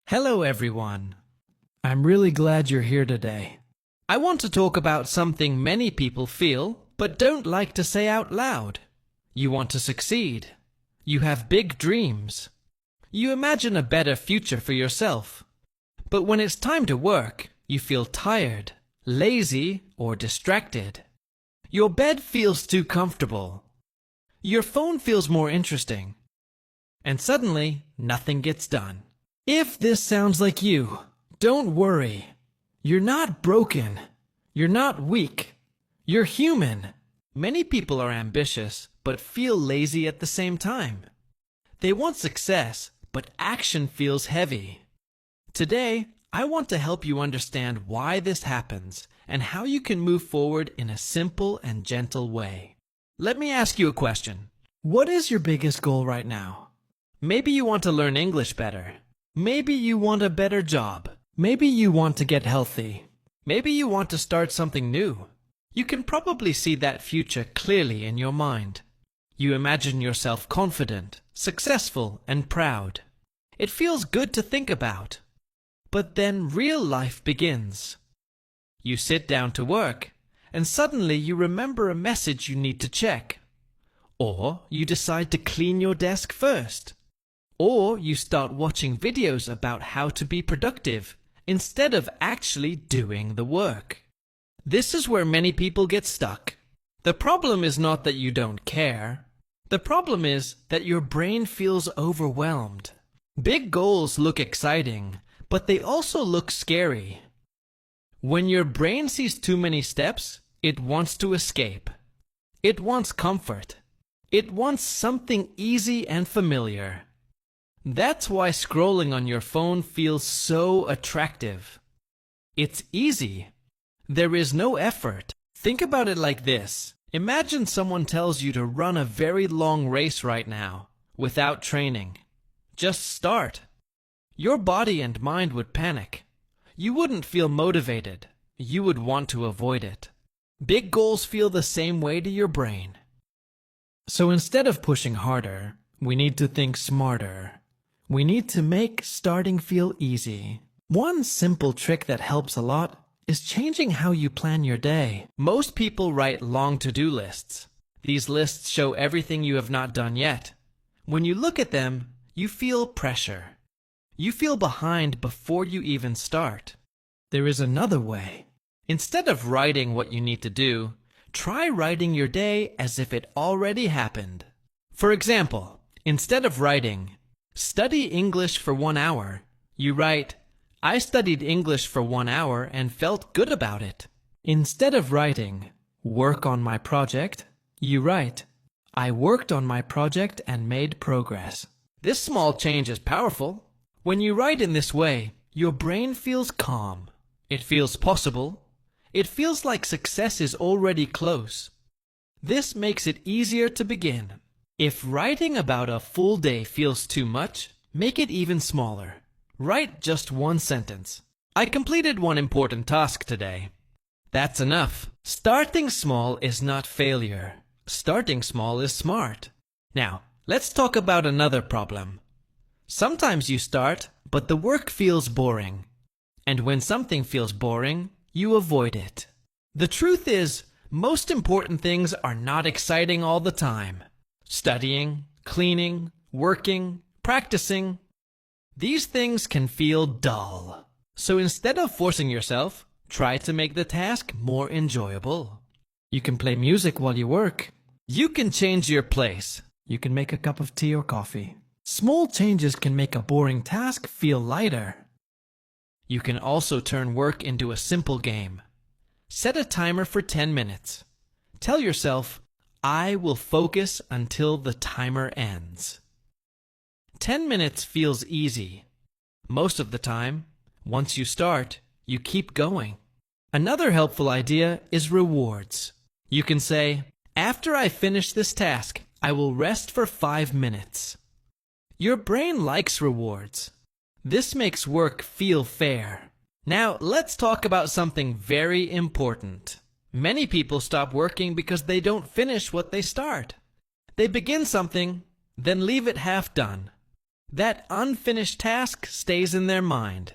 Hello, everyone. I'm really glad you're here today. I want to talk about something many people feel but don't like to say out loud. You want to succeed. You have big dreams. You imagine a better future for yourself. But when it's time to work, you feel tired, lazy, or distracted. Your bed feels too comfortable. Your phone feels more interesting. And suddenly, nothing gets done. If this sounds like you, don't worry. You're not broken. You're not weak. You're human. Many people are ambitious, but feel lazy at the same time. They want success, but action feels heavy. Today, I want to help you understand why this happens and how you can move forward in a simple and gentle way. Let me ask you a question. What is your biggest goal right now? Maybe you want to learn English better. Maybe you want a better job. Maybe you want to get healthy. Maybe you want to start something new. You can probably see that future clearly in your mind. You imagine yourself confident, successful, and proud. It feels good to think about. But then real life begins. You sit down to work, and suddenly you remember a message you need to check. Or you decide to clean your desk first. Or you start watching videos about how to be productive instead of actually doing the work. This is where many people get stuck. The problem is not that you don't care. The problem is that your brain feels overwhelmed. Big goals look exciting, but they also look scary. When your brain sees too many steps, it wants to escape. It wants comfort. It wants something easy and familiar. That's why scrolling on your phone feels so attractive. It's easy. There is no effort. Think about it like this. Imagine someone tells you to run a very long race right now, without training. Just start. Your body and mind would panic. You wouldn't feel motivated. You would want to avoid it. Big goals feel the same way to your brain. So instead of pushing harder, we need to think smarter. We need to make starting feel easy. One simple trick that helps a lot is changing how you plan your day. Most people write long to-do lists. These lists show everything you have not done yet. When you look at them, you feel pressure. You feel behind before you even start. There is another way. Instead of writing what you need to do, try writing your day as if it already happened. For example, instead of writing, "Study English for 1 hour," you write, "I studied English for 1 hour and felt good about it." Instead of writing, "Work on my project," you write, "I worked on my project and made progress." This small change is powerful. When you write in this way, your brain feels calm. It feels possible. It feels like success is already close. This makes it easier to begin. If writing about a full day feels too much, make it even smaller. Write just one sentence. "I completed one important task today." That's enough. Starting small is not failure. Starting small is smart. Now, let's talk about another problem. Sometimes you start, but the work feels boring. And when something feels boring, you avoid it. The truth is, most important things are not exciting all the time. Studying, cleaning, working, practicing. These things can feel dull. So instead of forcing yourself, try to make the task more enjoyable. You can play music while you work. You can change your place. You can make a cup of tea or coffee. Small changes can make a boring task feel lighter. You can also turn work into a simple game. Set a timer for 10 minutes. Tell yourself, "I will focus until the timer ends." 10 minutes feels easy. Most of the time, once you start, you keep going. Another helpful idea is rewards. You can say, "After I finish this task, I will rest for 5 minutes." Your brain likes rewards. This makes work feel fair. Now, let's talk about something very important. Many people stop working because they don't finish what they start. They begin something, then leave it half done. That unfinished task stays in their mind.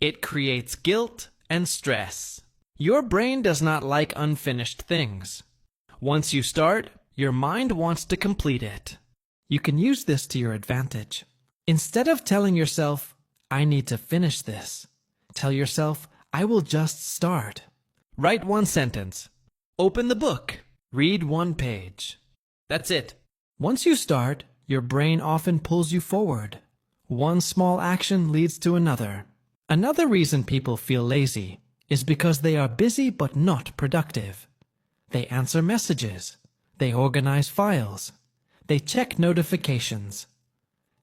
It creates guilt and stress. Your brain does not like unfinished things. Once you start, your mind wants to complete it. You can use this to your advantage. Instead of telling yourself, I need to finish this, tell yourself, I will just start. Write one sentence. Open the book. Read one page. That's it. Once you start, your brain often pulls you forward. One small action leads to another. Another reason people feel lazy is because they are busy but not productive. They answer messages. They organize files. They check notifications.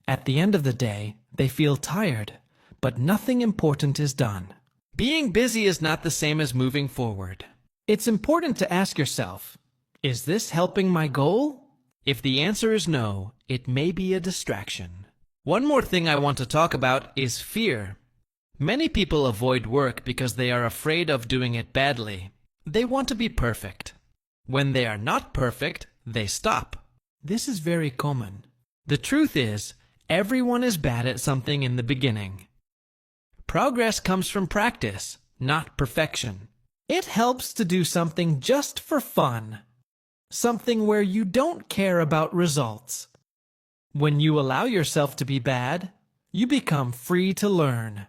At the end of the day, they feel tired, but nothing important is done. Being busy is not the same as moving forward. It's important to ask yourself, is this helping my goal? If the answer is no, it may be a distraction. One more thing I want to talk about is fear. Many people avoid work because they are afraid of doing it badly. They want to be perfect. When they are not perfect, they stop. This is very common. The truth is, everyone is bad at something in the beginning. Progress comes from practice, not perfection. It helps to do something just for fun. Something where you don't care about results. When you allow yourself to be bad, you become free to learn.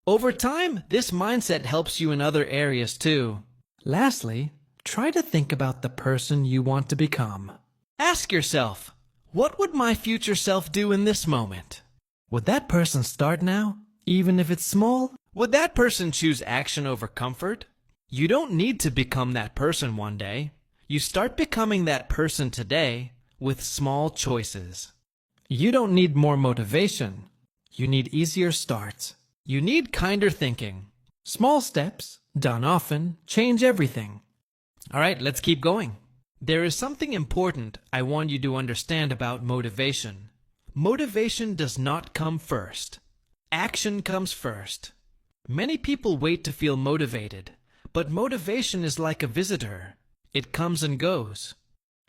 Over time, this mindset helps you in other areas too. Lastly, try to think about the person you want to become. Ask yourself, what would my future self do in this moment? Would that person start now, even if it's small? Would that person choose action over comfort? You don't need to become that person one day. You start becoming that person today with small choices. You don't need more motivation. You need easier starts. You need kinder thinking. Small steps, done often, change everything. All right, let's keep going. There is something important I want you to understand about motivation. Motivation does not come first. Action comes first. Many people wait to feel motivated, but motivation is like a visitor. It comes and goes.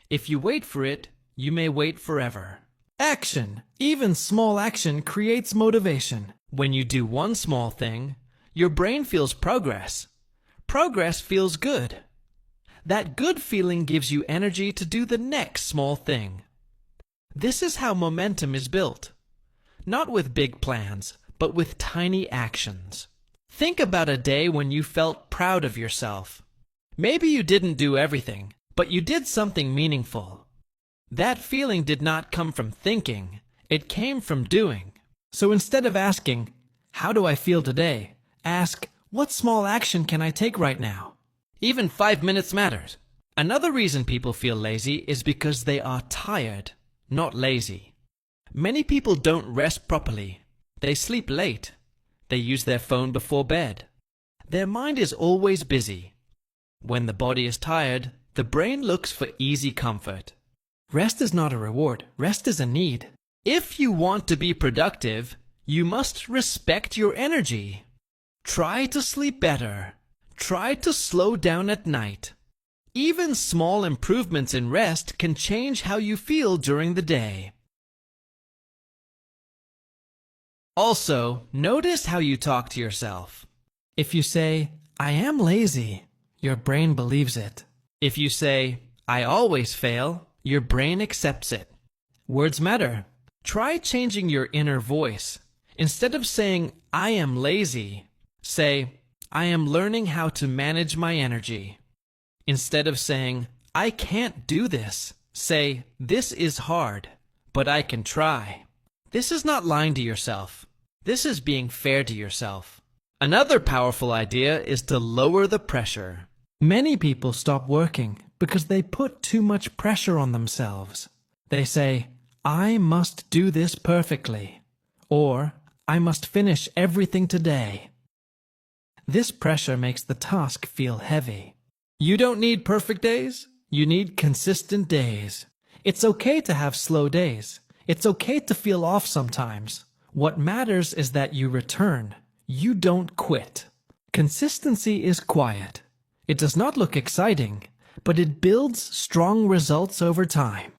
If you wait for it, you may wait forever. Action, even small action, creates motivation. When you do one small thing, your brain feels progress. Progress feels good. That good feeling gives you energy to do the next small thing. This is how momentum is built. Not with big plans, but with tiny actions. Think about a day when you felt proud of yourself. Maybe you didn't do everything, but you did something meaningful. That feeling did not come from thinking, it came from doing. So instead of asking, how do I feel today? Ask, what small action can I take right now? Even 5 minutes matters. Another reason people feel lazy is because they are tired, not lazy. Many people don't rest properly. They sleep late. They use their phone before bed. Their mind is always busy. When the body is tired, the brain looks for easy comfort. Rest is not a reward. Rest is a need. If you want to be productive, you must respect your energy. Try to sleep better. Try to slow down at night. Even small improvements in rest can change how you feel during the day. Also, notice how you talk to yourself. If you say, I am lazy, your brain believes it. If you say, I always fail, your brain accepts it. Words matter. Try changing your inner voice. Instead of saying, I am lazy, say, I am learning how to manage my energy. Instead of saying, I can't do this, say, this is hard, but I can try. This is not lying to yourself. This is being fair to yourself. Another powerful idea is to lower the pressure. Many people stop working because they put too much pressure on themselves. They say, I must do this perfectly, or I must finish everything today. This pressure makes the task feel heavy. You don't need perfect days. You need consistent days. It's okay to have slow days. It's okay to feel off sometimes. What matters is that you return. You don't quit. Consistency is quiet. It does not look exciting, but it builds strong results over time.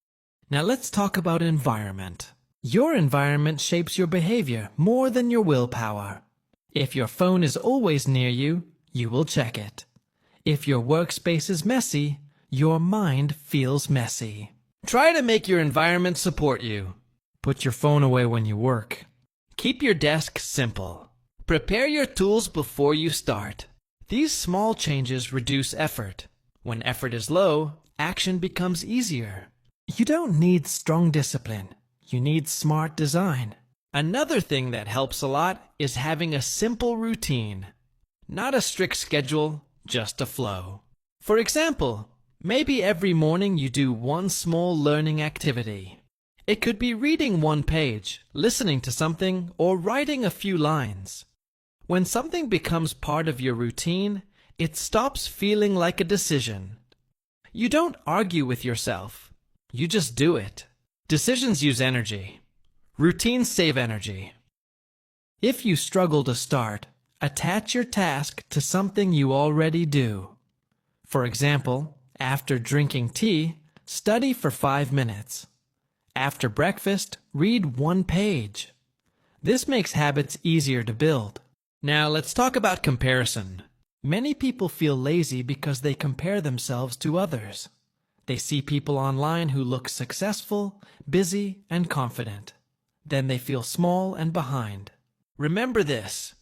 Now let's talk about environment. Your environment shapes your behavior more than your willpower. If your phone is always near you, you will check it. If your workspace is messy, your mind feels messy. Try to make your environment support you. Put your phone away when you work. Keep your desk simple. Prepare your tools before you start. These small changes reduce effort. When effort is low, action becomes easier. You don't need strong discipline. You need smart design. Another thing that helps a lot is having a simple routine. Not a strict schedule, just a flow. For example, maybe every morning you do one small learning activity. It could be reading one page, listening to something, or writing a few lines. When something becomes part of your routine, it stops feeling like a decision. You don't argue with yourself. You just do it. Decisions use energy. Routines save energy. If you struggle to start, attach your task to something you already do. For example, after drinking tea, study for 5 minutes. After breakfast, read one page. This makes habits easier to build. Now let's talk about comparison. Many people feel lazy because they compare themselves to others. They see people online who look successful, busy, and confident. Then they feel small and behind. Remember this.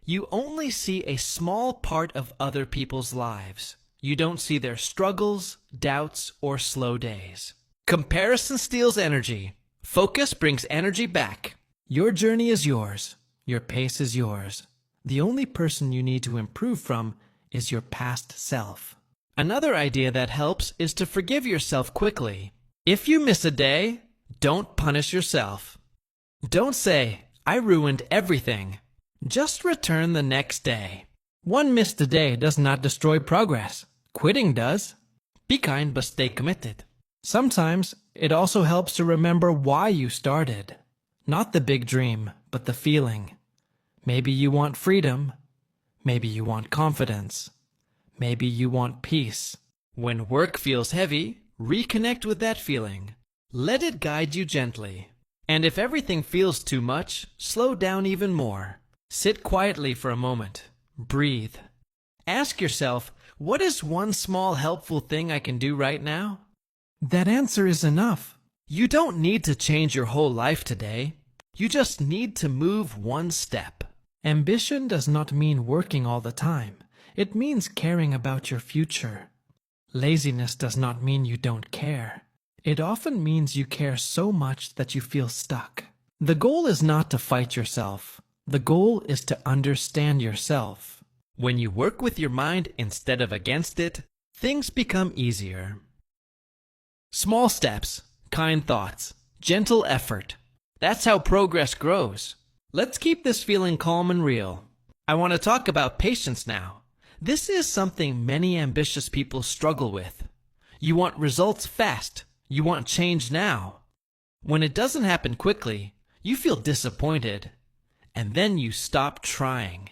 You only see a small part of other people's lives. You don't see their struggles, doubts, or slow days. Comparison steals energy. Focus brings energy back. Your journey is yours. Your pace is yours. The only person you need to improve from is your past self. Another idea that helps is to forgive yourself quickly. If you miss a day, don't punish yourself. Don't say, "I ruined everything." Just return the next day. One missed day does not destroy progress. Quitting does. Be kind but stay committed. Sometimes it also helps to remember why you started. Not the big dream, but the feeling. Maybe you want freedom. Maybe you want confidence. Maybe you want peace. When work feels heavy, reconnect with that feeling. Let it guide you gently. And if everything feels too much, slow down even more. Sit quietly for a moment. Breathe. Ask yourself, what is one small helpful thing I can do right now? That answer is enough. You don't need to change your whole life today. You just need to move one step. Ambition does not mean working all the time. It means caring about your future. Laziness does not mean you don't care. It often means you care so much that you feel stuck. The goal is not to fight yourself. The goal is to understand yourself. When you work with your mind instead of against it, things become easier. Small steps, kind thoughts, gentle effort. That's how progress grows. Let's keep this feeling calm and real. I want to talk about patience now. This is something many ambitious people struggle with. You want results fast. You want change now. When it doesn't happen quickly, you feel disappointed. And then you stop trying.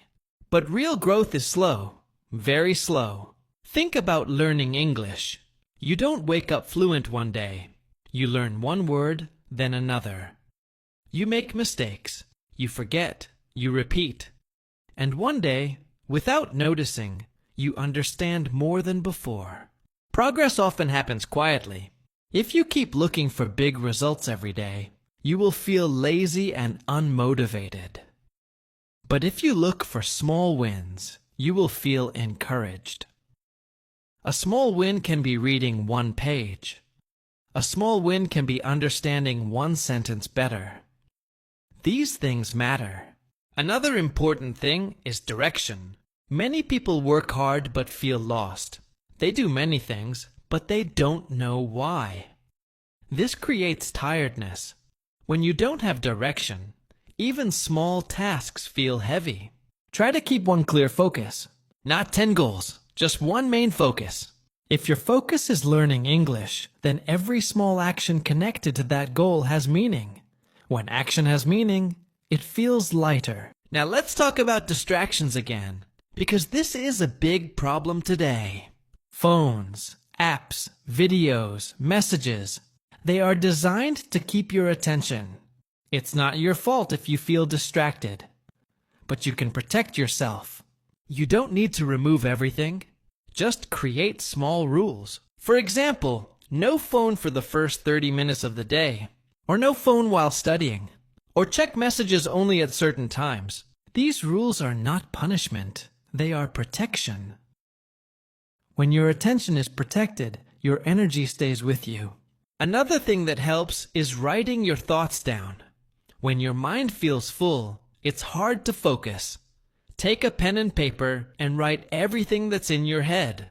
But real growth is slow, very slow. Think about learning English. You don't wake up fluent one day. You learn one word, then another. You make mistakes. You forget. You repeat. And one day, without noticing, you understand more than before. Progress often happens quietly. If you keep looking for big results every day, you will feel lazy and unmotivated. But if you look for small wins, you will feel encouraged. A small win can be reading one page. A small win can be understanding one sentence better. These things matter. Another important thing is direction. Many people work hard but feel lost. They do many things, but they don't know why. This creates tiredness. When you don't have direction, even small tasks feel heavy. Try to keep one clear focus. Not 10 goals, just one main focus. If your focus is learning English, then every small action connected to that goal has meaning. When action has meaning, it feels lighter. Now let's talk about distractions again, because this is a big problem today. Phones, apps, videos, messages. They are designed to keep your attention. It's not your fault if you feel distracted, but you can protect yourself. You don't need to remove everything. Just create small rules. For example, no phone for the first 30 minutes of the day, or no phone while studying, or check messages only at certain times. These rules are not punishment. They are protection. When your attention is protected, your energy stays with you. Another thing that helps is writing your thoughts down. When your mind feels full, it's hard to focus. Take a pen and paper and write everything that's in your head.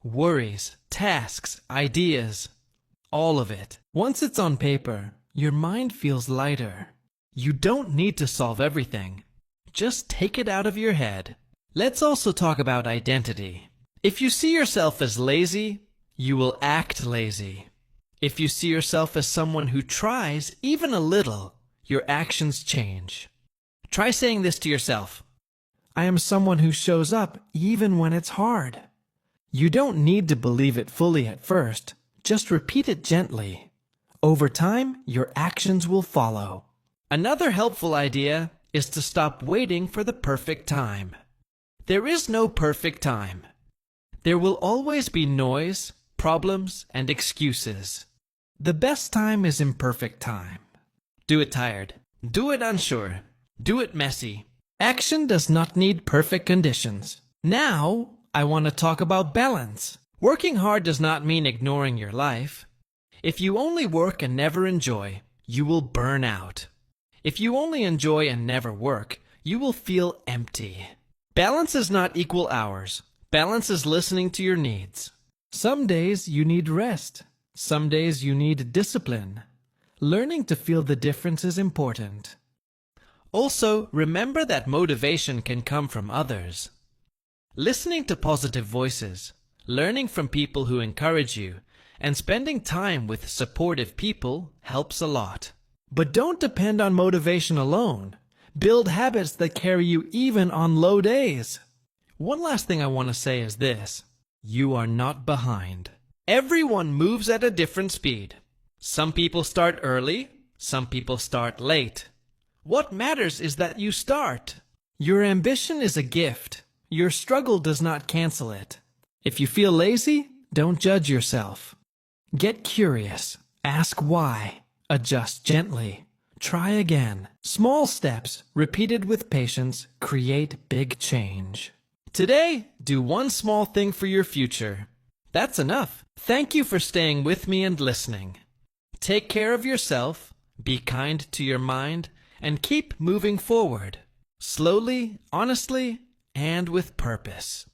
Worries, tasks, ideas, all of it. Once it's on paper, your mind feels lighter. You don't need to solve everything. Just take it out of your head. Let's also talk about identity. If you see yourself as lazy, you will act lazy. If you see yourself as someone who tries even a little, your actions change. Try saying this to yourself. I am someone who shows up even when it's hard. You don't need to believe it fully at first. Just repeat it gently. Over time, your actions will follow. Another helpful idea is to stop waiting for the perfect time. There is no perfect time. There will always be noise, problems, and excuses. The best time is imperfect time. Do it tired. Do it unsure. Do it messy. Action does not need perfect conditions. Now, I want to talk about balance. Working hard does not mean ignoring your life. If you only work and never enjoy, you will burn out. If you only enjoy and never work, you will feel empty. Balance is not equal hours. Balance is listening to your needs. Some days you need rest. Some days you need discipline. Learning to feel the difference is important. Also, remember that motivation can come from others. Listening to positive voices, learning from people who encourage you, and spending time with supportive people helps a lot. But don't depend on motivation alone. Build habits that carry you even on low days. One last thing I want to say is this. You are not behind. Everyone moves at a different speed. Some people start early, some people start late. What matters is that you start. Your ambition is a gift. Your struggle does not cancel it. If you feel lazy, don't judge yourself. Get curious. Ask why. Adjust gently. Try again. Small steps, repeated with patience, create big change. Today, do one small thing for your future. That's enough. Thank you for staying with me and listening. Take care of yourself, be kind to your mind, and keep moving forward. Slowly, honestly, and with purpose.